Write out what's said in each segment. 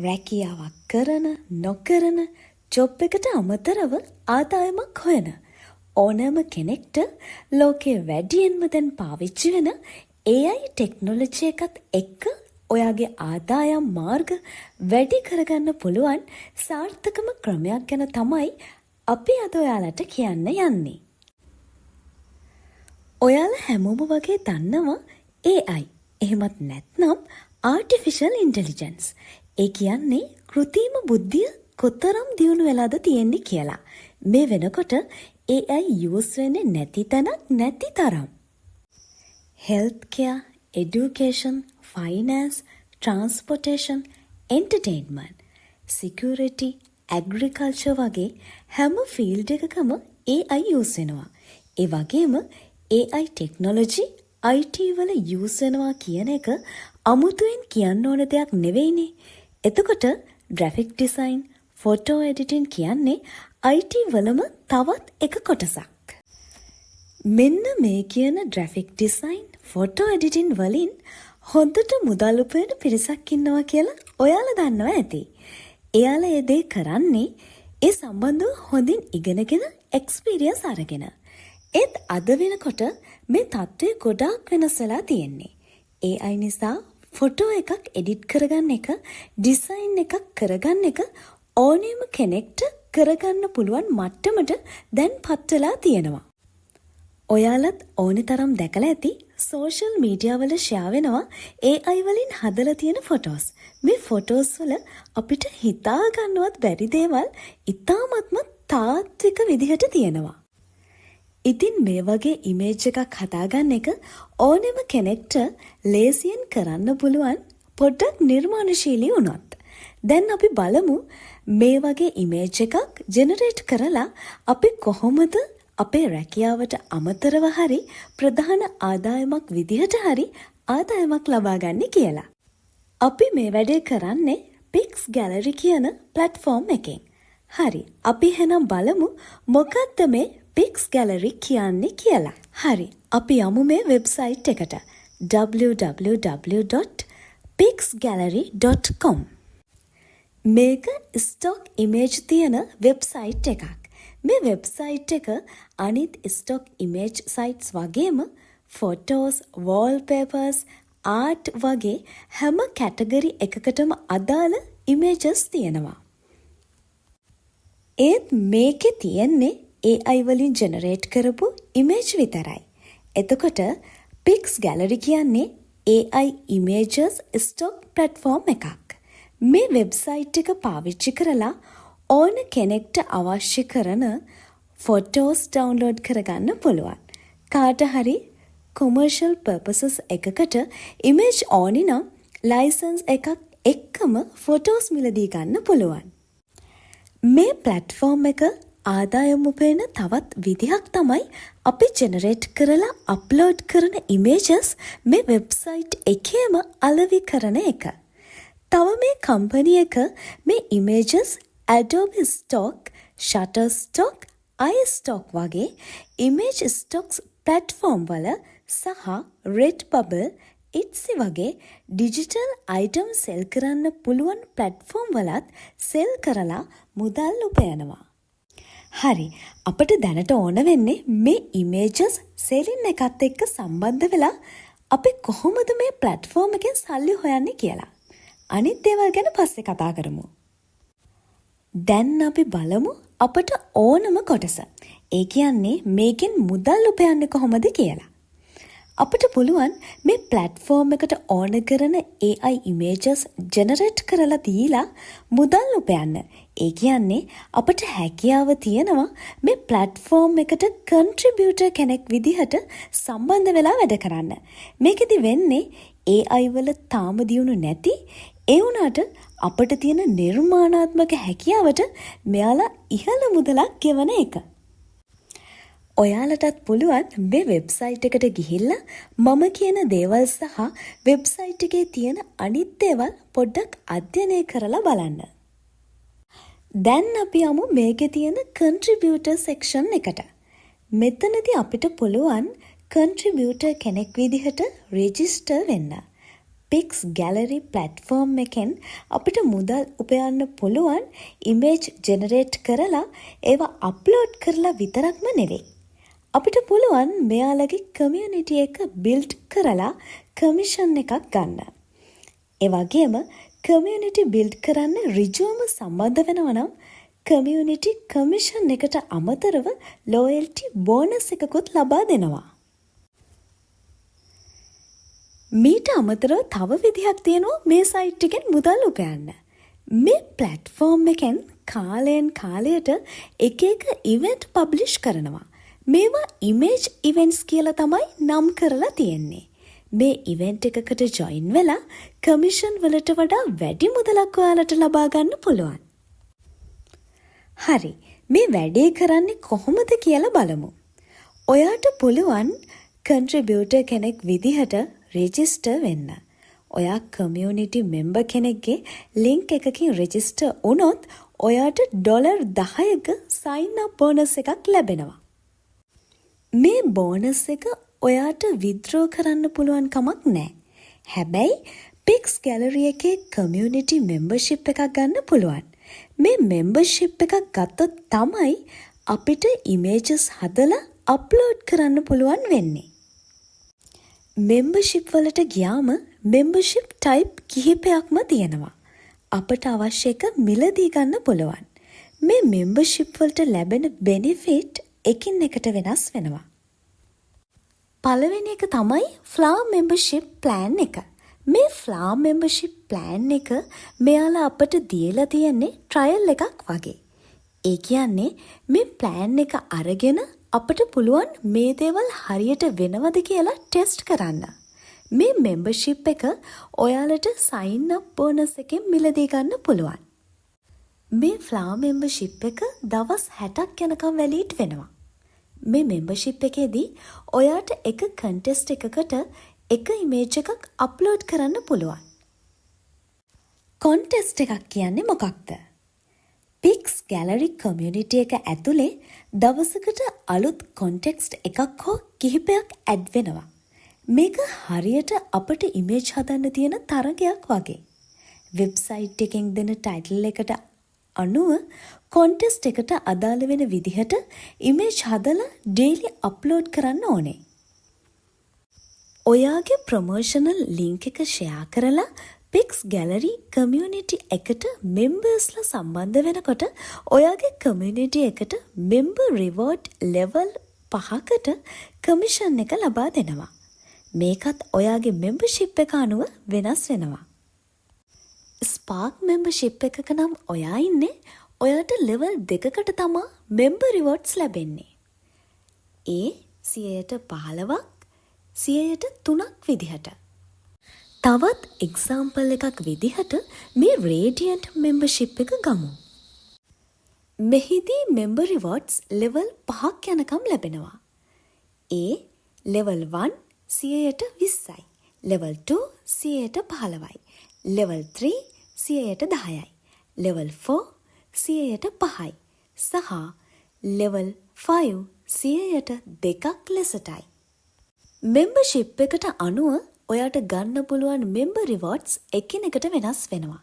රැකියාවක් කරන නොකරන ජොබ් එකට අමතරව ආදායමක් හොයන ඕනෑම කෙනෙක්ට ලෝකයේ වැඩියෙන්ම දැන් පාවිච්චි වෙන AI ටෙක්නොලොජි එකත් එක්ක ඔයාගේ ආදායම් මාර්ග වැඩි කරගන්න පුළුවන් සාර්ථකම ක්‍රමයක් ගැන තමයි අපි අද ඔයාලට කියන්න යන්නේ. ඔයාලා හැමෝම වගේ දන්නවා AI. එහෙමත් නැත්නම් ආටිෆිෂල් ඉන්ටෙලිජන්ස්. ඒ කියන්නේ කෘත්‍රිම බුද්ධිය කොතරම් දියුණු වෙලාද තියෙන්නේ කියලා. මේ වෙනකොට AI යූස් වෙන්නේ නැති තැනක් නැති තරම්. Health care, education, finance, transportation, entertainment, security, agriculture වගේ හැම ෆීල්ඩ් එකකම AI යූස් වෙනවා. ඒ වගේම AI ටෙක්නොලොජි IT වල යූස් වෙනවා කියන එක අමුතුවෙන් කියන්න ඕන දෙයක් නෙවෙයිනේ. එතකොට ග්‍රැෆික් ඩිසයින්, ෆොටෝ එඩිටින් කියන්නේ IT වලම තවත් එක කොටසක්. මෙන්න මේ කියන ග්‍රැෆික් ඩිසයින්, ෆොටෝ එඩිටින් වලින් හොඳට මුදල් උපයන පිරිසක් ඉන්නවා කියලා ඔයාලා දන්නවා ඇති. එයාලා ඒ දේ කරන්නේ ඒ සම්බන්ධව හොඳින් ඉගෙනගෙන එක්ස්පීරියන්ස් අරගෙන. ඒත් අද වෙනකොට මේ තත්ත්වය ගොඩාක් වෙනස් වෙලා තියෙන්නේ. AI නිසා ෆොටෝ එකක් එඩිට් කරගන්න එක, ඩිසයින් එකක් කරගන්න එක ඕනෑම කෙනෙක්ට කරගන්න පුළුවන් මට්ටමට දැන් පත් වෙලා තියෙනවා. ඔයාලත් ඕනෙ තරම් දැකලා ඇති සෝෂල් මීඩියා වල ෂෙයා වෙනවා AI වලින් හදලා තියෙන ෆොටෝස්. මේ ෆොටෝස් වල අපිට හිතා ගන්නවත් බැරි දේවල් ඉතාමත්ම තාත්වික විදිහට තියෙනවා. ඉතින් මේ වගේ ඉමේජ් එකක් හදාගන්න එක ඕනෙම කෙනෙක්ට ලේසියෙන් කරන්න පුළුවන් පොඩ්ඩක් නිර්මාණශීලී වුණොත්. දැන් අපි බලමු මේ වගේ ඉමේජ් එකක් ජෙනරේට් කරලා අපි කොහොමද අපේ රැකියාවට අමතරව හරි ප්‍රධාන ආදායමක් විදිහට හරි ආදායමක් ලබා ගන්න කියලා. අපි මේ වැඩේ කරන්නේ Pix Gallery කියන platform එකෙන්. හරි, අපි එහෙනම් බලමු මොකක්ද මේ Pix Gallery කියන්නේ කියලා. හරි, අපි යමු මේ වෙබ්සයිට් එකට www.pixgallery.com. මේක ස්ටොක් ඉමේජ් තියෙන වෙබ්සයිට් එකක්. මේ වෙබ්සයිට් එක අනිත් ස්ටොක් ඉමේජ් සයිට්ස් වගේම ෆොටෝස්, වෝල්පේපර්ස්, ආර්ට් වගේ හැම කැටගරි එකකටම අදාළ ඉමේජස් තියෙනවා. ඒත් මේකේ තියෙන්නේ AI වලින් ජෙනරේට් කරපු ඉමේජ් විතරයි. එතකොට Pix Gallery කියන්නේ AI images stock platform එකක්. මේ වෙබ්සයිට් එක පාවිච්චි කරලා ඕන කෙනෙක්ට අවශ්‍ය කරන ෆොටෝස් ඩවුන්ලෝඩ් කරගන්න පුළුවන්. කාට හරි කොමර්ෂල් පර්පසස් එකකට ඉමේජ් ඕනි නම් ලයිසන්ස් එකක් එක්කම ෆොටෝස් මිලදී ගන්න පුළුවන්. මේ ප්ලැට්ෆෝම් එක ආදායම් උපයන තවත් විදිහක් තමයි අපි ජෙනරේට් කරලා අප්ලෝඩ් කරන ඉමේජස් මේ වෙබ්සයිට් එකේම අලෙවි කරන එක. තව මේ කම්පැනි එක මේ images Adobe Stock, Shutterstock, iStock වගේ image stocks platform වල සහ Redbubble, Etsy වගේ digital item sell කරන්න පුළුවන් platform වලත් sell කරලා මුදල් උපයනවා. හරි, අපිට දැනට ඕන වෙන්නේ මේ images selling එකත් එක්ක සම්බන්ධ වෙලා අපි කොහොමද මේ platform එකෙන් සල්ලි හොයන්නේ කියලා. අනිත් දේවල් ගැන පස්සේ කතා කරමු. දැන් අපි බලමු අපට ඕනම කොටස. ඒ කියන්නේ මේකෙන් මුදල් උපයන්නේ කොහොමද කියලා. අපිට පුළුවන් මේ platform එකට ඕන කරන AI images generate කරලා දීලා මුදල් උපයන්න. ඒ කියන්නේ අපිට හැකියාව තියෙනවා මේ platform එකට contributor කෙනෙක් විදිහට සම්බන්ධ වෙලා වැඩ කරන්න. මේකෙදි වෙන්නේ AI වල තාම දියුණු නැති ඒ වුණාට අපිට තියෙන නිර්මාණාත්මක හැකියාවට මෙයාලා ඉහළ මුදලක් ගෙවන එක. ඔයාලටත් පුළුවන් මේ වෙබ්සයිට් එකට ගිහිල්ලා මම කියන දේවල් සහ වෙබ්සයිට් එකේ තියෙන අනිත් දේවල් පොඩ්ඩක් අධ්‍යයනය කරලා බලන්න. දැන් අපි යමු මේකේ තියෙන contributor section එකට. මෙතනදී අපිට පුළුවන් contributor කෙනෙක් විදිහට register වෙන්න. පික්ස් ගැලරි ප්ලැට්ෆෝර්ම් එකෙන් අපිට මුදල් උපයන්න පුළුවන් ඉමේජ් ජෙනරේට් කරලා ඒවා අප්ලෝඩ් කරලා විතරක්ම නෙවෙයි. අපිට පුළුවන් මෙයාලගේ කමියුනිටි එක බිල්ඩ් කරලා කමිෂන් එකක් ගන්න. ඒ වගේම කමියුනිටි බිල්ඩ් කරන්න ඍජුවම සම්බන්ධ වෙනවා නම් කමියුනිටි කමිෂන් එකට අමතරව ලෝයල්ටි බෝනස් එකකුත් ලබා දෙනවා. මීට අමතරව තව විදිහක් තියෙනවා මේ සයිට් එකෙන් මුදල් උපයන්න. මේ ප්ලැට්ෆෝම් එකෙන් කාලයෙන් කාලයට එක එක ඉවෙන්ට් පබ්ලිෂ් කරනවා. මේවා ඉමේජ් ඉවෙන්ට්ස් කියලා තමයි නම් කරලා තියෙන්නේ. මේ ඉවෙන්ට් එකකට ජොයින් වෙලා කමිෂන් වලට වඩා වැඩි මුදලක් ඔයාලට ලබා ගන්න පුළුවන්. හරි, මේ වැඩේ කරන්නේ කොහොමද කියලා බලමු. ඔයාට පුළුවන් කන්ට්‍රිබියුටර් කෙනෙක් විදිහට රෙජිස්ටර් වෙන්න. ඔයා කමියුනිටි මෙම්බර් කෙනෙක්ගේ ලින්ක් එකකින් රෙජිස්ටර් වුණොත් ඔයාට $10ක සයින් අප් බෝනස් එකක් ලැබෙනවා. මේ බෝනස් එක ඔයාට විත්ඩ්‍රෝ කරන්න පුළුවන් කමක් නැහැ. හැබැයි පික්ස් ගැලරි එකේ කමියුනිටි මෙම්බර්ෂිප් එකක් ගන්න පුළුවන්. මේ මෙම්බර්ෂිප් එකක් ගත්තොත් තමයි අපිට ඉමේජස් හදලා අප්ලෝඩ් කරන්න පුළුවන් වෙන්නේ. මෙම්බර්ෂිප් වලට ගියාම මෙම්බර්ෂිප් ටයිප් කිහිපයක්ම තියෙනවා. අපට අවශ්‍ය එක මිලදී ගන්න පුළුවන්. මේ මෙම්බර්ෂිප් වලට ලැබෙන බෙනිෆිට් එකින් එකට වෙනස් වෙනවා. පළවෙනි එක තමයි ෆ්ලා මෙම්බර්ෂිප් ප්ලෑන් එක. මේ ෆ්ලා මෙම්බර්ෂිප් ප්ලෑන් එක මෙයාලා අපට දීලා තියෙන්නේ ට්‍රයල් එකක් වගේ. ඒ කියන්නේ මේ ප්ලෑන් එක අරගෙන අපට පුළුවන් මේ දේවල් හරියට වෙනවද කියලා ටෙස්ට් කරන්න. මේ මෙම්බර්ෂිප් එක ඔයාලට සයින් අප් බෝනස් එකෙන් මිලදී ගන්න පුළුවන්. මේ ෆ්ලා මෙම්බර්ෂිප් එක දවස් 60ක් යනකම් වැලීඩ් වෙනවා. මේ මෙම්බර්ෂිප් එකේදී ඔයාට එක කන්ටෙස්ට් එකකට එක ඉමේජ් එකක් අප්ලෝඩ් කරන්න පුළුවන්. කොන්ටෙස්ට් එකක් කියන්නේ මොකක්ද? පික්ස් ගැලරි කමියුනිටි එක ඇතුලේ දවසකට අලුත් කොන්ටෙක්ස්ට් එකක් හෝ කිහිපයක් ඇඩ් වෙනවා. මේක හරියට අපට ඉමේජ් හදන්න තියෙන තරගයක් වගේ. වෙබ්සයිට් එකෙන් දෙන ටයිටල් එකට අනුව කොන්ටෙස්ට් එකට අදාළ වෙන විදිහට ඉමේජ් හදලා ඩේලි අප්ලෝඩ් කරන්න ඕනේ. ඔයාගේ ප්‍රොමෝෂනල් ලින්ක් එක ෂෙයා කරලා පික්ස් ගැලරි කමියුනිටි එකට මෙම්බර්ස්ලා සම්බන්ධ වෙනකොට ඔයාගේ කමියුනිටි එකට මෙම්බර් රිවෝඩ් ලෙවල් 5කට කමිෂන් එක ලබා දෙනවා. මේකත් ඔයාගේ මෙම්බර්ෂිප් එක අනුව වෙනස් වෙනවා. ස්පාර්ක් මෙම්බර්ෂිප් එකක නම් ඔයා ඉන්නේ ඔයාට ලෙවල් 2කට තමා මෙම්බර් රිවෝඩ්ස් ලැබෙන්නේ. ඒ 15ක් 3ක් විදිහට. තවත් එක්සාම්පල් එකක් විදිහට මේ රේඩියන්ට් මෙම්බර්ෂිප් එක ගමු. මෙහිදී මෙම්බර් රිවෝඩ්ස් ලෙවල් 5ක් යනකම් ලැබෙනවා. ඒ ලෙවල් 1 20යි, ලෙවල් 2 15යි, ලෙවල් 3 10යි, ලෙවල් 4 5යි සහ ලෙවල් 5 2ක් ලෙසටයි. මෙම්බර්ෂිප් එකට අනුව ඔයාට ගන්න පුළුවන් මෙම්බර් රිවෝඩ්ස් එකිනෙකට වෙනස් වෙනවා.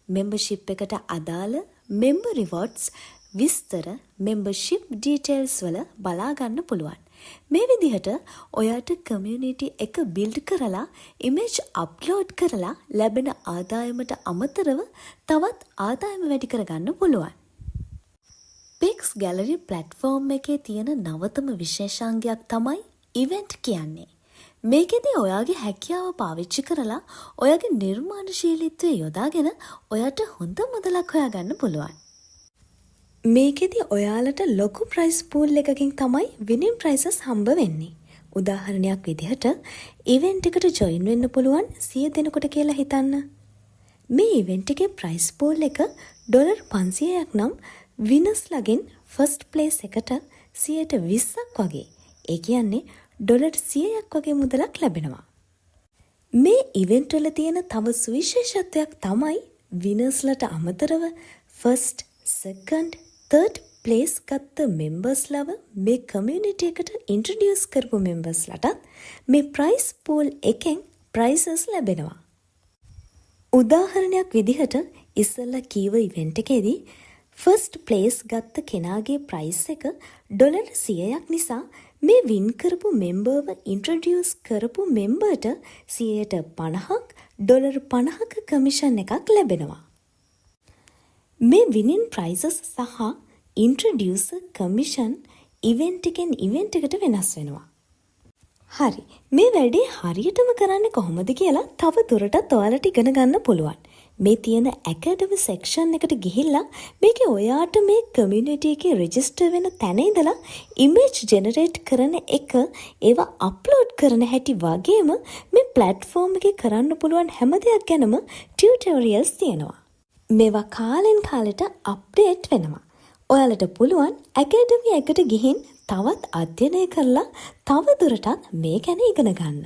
මෙම්බර්ෂිප් එකට අදාළ මෙම්බර් රිවෝඩ්ස් විස්තර මෙම්බර්ෂිප් ඩීටේල්ස් වල බලා ගන්න පුළුවන්. මේ විදිහට ඔයාට කමියුනිටි එක බිල්ඩ් කරලා ඉමේජ් අප්ලෝඩ් කරලා ලැබෙන ආදායමට අමතරව තවත් ආදායම වැඩි කරගන්න පුළුවන්. පික්ස් ගැලරි ප්ලැට්ෆෝම් එකේ තියෙන නවතම විශේෂාංගයක් තමයි ඉවෙන්ට් කියන්නේ. මේකෙදී ඔයාගේ හැකියාව පාවිච්චි කරලා ඔයාගේ නිර්මාණශීලීත්වය යොදාගෙන ඔයාට හොඳ මුදලක් හොයාගන්න පුළුවන්. මේකෙදී ඔයාලට ලොකු ප්‍රයිස් පූල් එකකින් තමයි විනින් ප්‍රයිසස් හම්බ වෙන්නේ. උදාහරණයක් විදිහට ඉවෙන්ට් එකට ජොයින් වෙන්න පුළුවන් 100 දෙනෙකුට කියලා හිතන්න. මේ ඉවෙන්ට් එකේ ප්‍රයිස් පූල් එක $500ක් නම් විනර්ස්ලාගෙන් ෆස්ට් ප්ලේස් එකට 20%ක් වගේ. ඒ කියන්නේ $100ක් වගේ මුදලක් ලැබෙනවා. මේ ඉවෙන්ට් වල තියෙන තව සුවිශේෂත්වයක් තමයි විනර්ස්ලට අමතරව ෆස්ට්, සෙකන්ඩ්, තර්ඩ් ප්ලේස් ගත්ත මෙම්බර්ස්ලව මේ කමියුනිටි එකට ඉන්ට්‍රොඩියුස් කරපු මෙම්බර්ස්ලටත් මේ ප්‍රයිස් පූල් එකෙන් ප්‍රයිසස් ලැබෙනවා. උදාහරණයක් විදිහට ඉස්සෙල්ලා කීව ඉවෙන්ට් එකේදී ෆස්ට් ප්ලේස් ගත්ත කෙනාගේ ප්‍රයිස් එක ඩොලර් 100ක් නිසා මේ වින් කරපු මෙම්බර්ව ඉන්ට්‍රොඩියුස් කරපු මෙම්බර්ට 50ක් ඩොලර් 50ක කමිෂන් එකක් ලැබෙනවා. මේ විනින් ප්‍රයිසස් සහ ඉන්ට්‍රොඩියුසර් කමිෂන් ඉවෙන්ට් එකෙන් ඉවෙන්ට් එකට වෙනස් වෙනවා. හරි, මේ වැඩේ හරියටම කරන්නේ කොහොමද කියලා තව දුරටත් ඔයාලට ඉගෙන ගන්න පුළුවන්. මේ තියෙන ඇකඩමි සෙක්ෂන් එකට ගිහිල්ලා මේකේ ඔයාට මේ කමියුනිටි එකේ රෙජිස්ටර් වෙන තැන ඉඳලා ඉමේජ් ජෙනරේට් කරන එක ඒවා අප්ලෝඩ් කරන හැටි වගේම මේ ප්ලැට්ෆෝම් එකේ කරන්න පුළුවන් හැම දෙයක් ගැනම ටියුටෝරියල්ස් තියෙනවා. මේවා කාලෙන් කාලෙට අප්ඩේට් වෙනවා. ඔයාලට පුළුවන් ඇකඩමි එකට ගිහින් තවත් අධ්‍යයනය කරලා තව දුරටත් මේ ගැන ඉගෙන ගන්න.